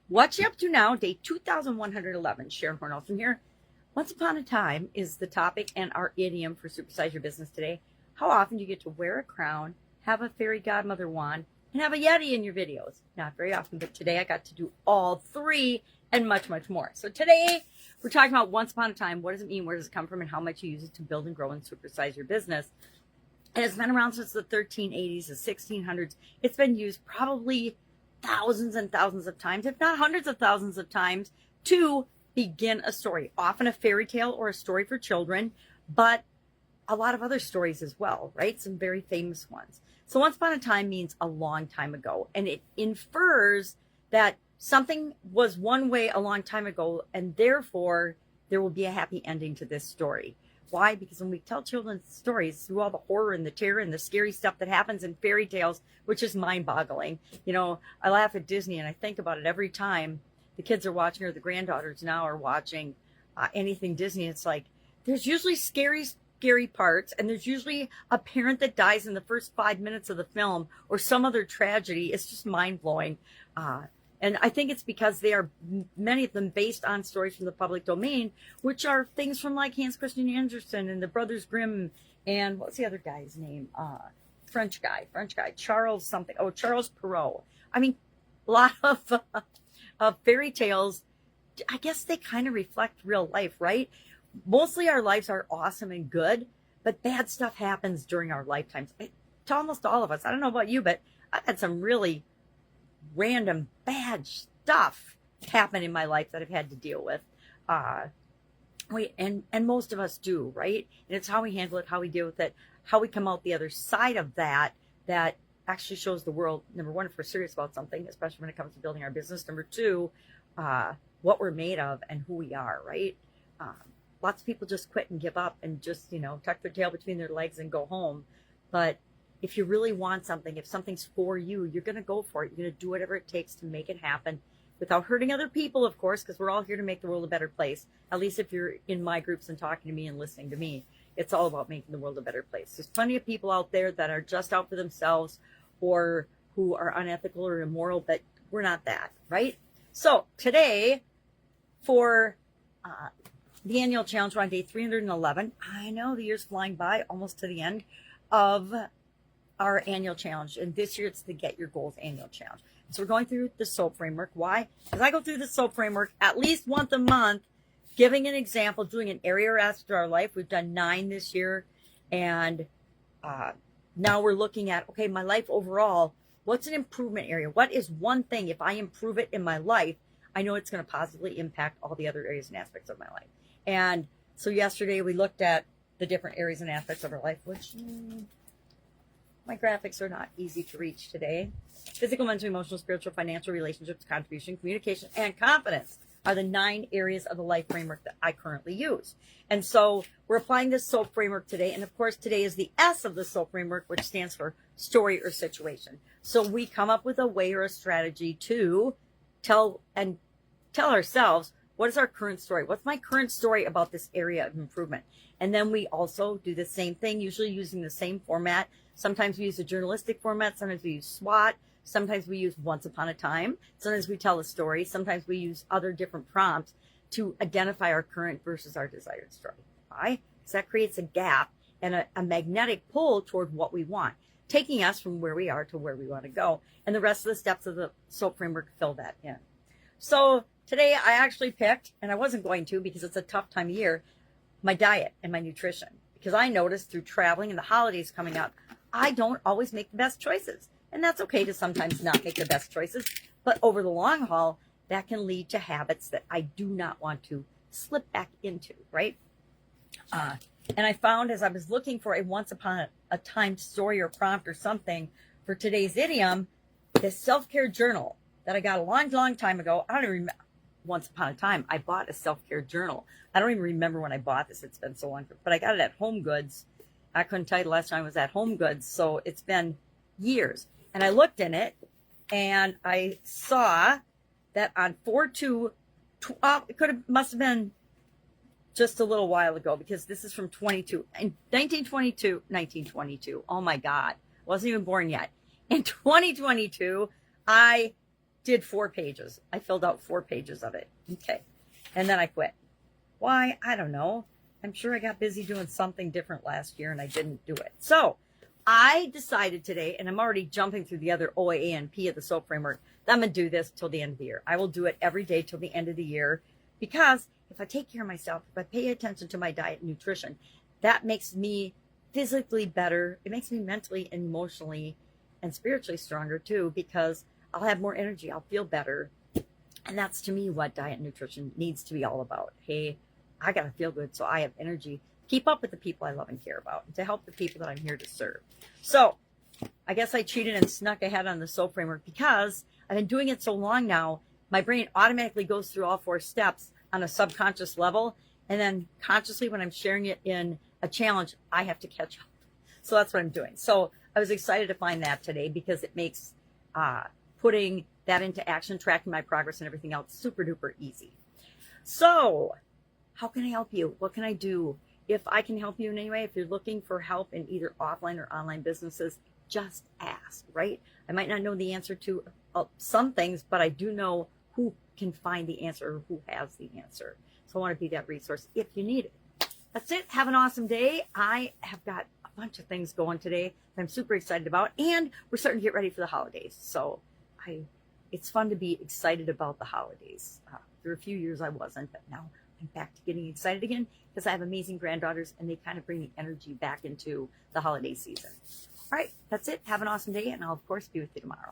What you up to now? Day 2111. Sharon Horne-Ellstrom here. Once upon a time is the topic and our idiom for Supersize Your Business today. How often do you get to wear a crown, have a fairy godmother wand, and have a Yeti in your videos? Not very often, but today I got to do all three and much, much more. So today we're talking about once upon a time. What does it mean? Where does it come from? And how much you use it to build and grow and supersize your business. And it's been around since the 1380s, the 1600s. It's been used probably thousands and thousands of times, if not hundreds of thousands of times, to begin a story. Often a fairy tale or a story for children, but a lot of other stories as well, right? Some very famous ones. So once upon a time means a long time ago, and it infers that something was one way a long time ago, and therefore there will be a happy ending to this story. Why? Because when we tell children's stories through all the horror and the terror and the scary stuff that happens in fairy tales, which is mind-boggling. You know, I laugh at Disney and I think about it every time the kids are watching, or the granddaughters now are watching anything Disney. It's like, there's usually scary parts, and there's usually a parent that dies in the first 5 minutes of the film, or some other tragedy. It's just mind-blowing. And I think it's because they are, many of them, based on stories from the public domain, which are things from like Hans Christian Andersen and the Brothers Grimm, and what's the other guy's name? French guy, Charles something. Oh, Charles Perrault. I mean, a lot of fairy tales. I guess they kind of reflect real life, right? Mostly our lives are awesome and good, but bad stuff happens during our lifetimes. To almost all of us. I don't know about you, but I've had some really random bad stuff happen in my life that I've had to deal with. And most of us do, right? And it's how we handle it, how we deal with it, how we come out the other side of that actually shows the world, number one, if we're serious about something, especially when it comes to building our business. Number two, what we're made of and who we are, right? Lots of people just quit and give up and just, tuck their tail between their legs and go home. But if you really want something, if something's for you, you're going to go for it. You're going to do whatever it takes to make it happen without hurting other people, of course, because we're all here to make the world a better place. At least if you're in my groups and talking to me and listening to me, it's all about making the world a better place. There's plenty of people out there that are just out for themselves or who are unethical or immoral, but we're not that, right? So today, for the annual challenge, we're on day 311. I know the year's flying by, almost to the end of our annual challenge. And this year it's the Get Your Goals annual challenge. So we're going through the SOAP framework. Why? Because I go through the SOAP framework at least once a month, giving an example, doing an area or aspect of our life. We've done 9 this year. And now we're looking at, okay, my life overall, what's an improvement area? What is one thing, if I improve it in my life, I know it's going to positively impact all the other areas and aspects of my life. And so yesterday we looked at the different areas and aspects of our life, which my graphics are not easy to reach today. Physical, mental, emotional, spiritual, financial, relationships, contribution, communication, and confidence are the 9 areas of the life framework that I currently use. And so we're applying this SOAP framework today. And of course, today is the S of the SOAP framework, which stands for story or situation. So we come up with a way or a strategy to tell ourselves, what is our current story? What's my current story about this area of improvement? And then we also do the same thing, usually using the same format. Sometimes we use a journalistic format. Sometimes we use SWOT. Sometimes we use once upon a time. Sometimes we tell a story. Sometimes we use other different prompts to identify our current versus our desired story. Why? Because that creates a gap and a magnetic pull toward what we want, taking us from where we are to where we want to go. And the rest of the steps of the SOAP framework fill that in. So today I actually picked, and I wasn't going to because it's a tough time of year, my diet and my nutrition. Because I noticed through traveling and the holidays coming up, I don't always make the best choices. And that's okay to sometimes not make the best choices. But over the long haul, that can lead to habits that I do not want to slip back into, right? And I found, as I was looking for a once upon a time story or prompt or something for today's idiom, this self-care journal that I got a long, long time ago. I don't even remember. Once upon a time, I bought a self-care journal. I don't even remember when I bought this. It's been so long, but I got it at Home Goods. I couldn't tell you the last time I was at Home Goods, so it's been years. And I looked in it, and I saw that on 4/2, must have been just a little while ago, because this is from 1922. Oh my God, wasn't even born yet. In 2022, I did 4 pages. I filled out 4 pages of it. Okay. And then I quit. Why? I don't know. I'm sure I got busy doing something different last year and I didn't do it. So I decided today, and I'm already jumping through the other O, A, and P of the SOAP framework, that I'm going to do this till the end of the year. I will do it every day till the end of the year, because if I take care of myself, if I pay attention to my diet and nutrition, that makes me physically better. It makes me mentally and emotionally and spiritually stronger too, because I'll have more energy. I'll feel better. And that's, to me, what diet and nutrition needs to be all about. Hey, I got to feel good so I have energy. Keep up with the people I love and care about, and to help the people that I'm here to serve. So I guess I cheated and snuck ahead on the SOAP framework because I've been doing it so long now, my brain automatically goes through all 4 steps on a subconscious level. And then consciously, when I'm sharing it in a challenge, I have to catch up. So that's what I'm doing. So I was excited to find that today, because it makes putting that into action, tracking my progress and everything else super duper easy. So how can I help you? What can I do? If I can help you in any way, if you're looking for help in either offline or online businesses, just ask, right? I might not know the answer to some things, but I do know who can find the answer, or who has the answer. So I want to be that resource if you need it. That's it. Have an awesome day. I have got a bunch of things going today that I'm super excited about, and we're starting to get ready for the holidays. So it's fun to be excited about the holidays. For a few years I wasn't, but now I'm back to getting excited again, because I have amazing granddaughters and they kind of bring the energy back into the holiday season. All right, that's it. Have an awesome day, and I'll, of course, be with you tomorrow.